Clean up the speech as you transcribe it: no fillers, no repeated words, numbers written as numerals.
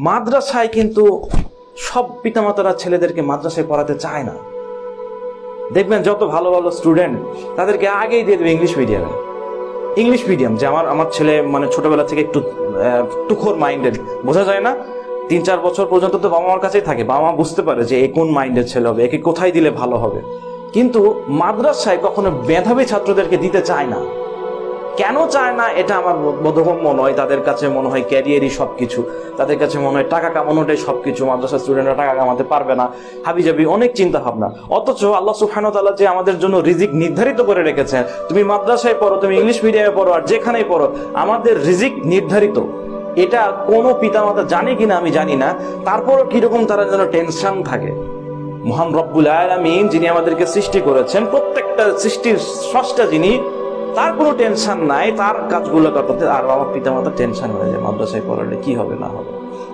মাদ্রাসায় কিন্তু সব পিতামাতারা ছেলেদেরকে মাদ্রাসায় পড়াতে চায় না। দেখবেন যত ভালো ভালো স্টুডেন্ট তাদেরকে আগেই দিয়ে দেবে ইংলিশ মিডিয়াম, যে আমার ছেলে মানে ছোটবেলা থেকে একটু তুখোর মাইন্ডেড, বোঝা যায় না, 3-4 বছর পর্যন্ত তো বাবা মার কাছেই থাকে, বাবা মা বুঝতে পারে যে এ কোন মাইন্ডের ছেলে হবে, একে কোথায় দিলে ভালো হবে। কিন্তু মাদ্রাসায় কখনো মেধাবী ছাত্রদেরকে দিতে চায় না। কেন চায় না এটা আমার বোধগম্য নয়। তাদের কাছে মনে হয় ক্যারিয়ারই সবকিছু, তাদের কাছে মনে হয় টাকা কামানোটাই সবকিছু, মাদ্রাসার স্টুডেন্টরা টাকা কামাতে পারবে না, হাবিজাবি অনেক চিন্তা ভাবনা। অথচ আল্লাহ সুবহানাহু ওয়া তাআলা যে আমাদের জন্য রিজিক নির্ধারিত করে রেখেছেন, তুমি মাদ্রাসায় পড়ো, তুমি ইংলিশ মিডিয়ামে পড়ো, আর যেখানেই পড়ো, আমাদের রিজিক নির্ধারিত। এটা কোনো পিতামাতা জানে কিনা আমি জানি না, তারপরও কিরকম তারা যেন টেনশন থাকে। মহান রব্বুল আলামিন যিনি আমাদেরকে সৃষ্টি করেছেন, প্রত্যেকটা সৃষ্টির স্রষ্টা যিনি, তার কোনো টেনশন নাই, তার কাজগুলো করতে। আর আমার পিতামাতা টেনশন হয়ে যায় মাদ্রাসায় পড়ালে কি হবে না হবে।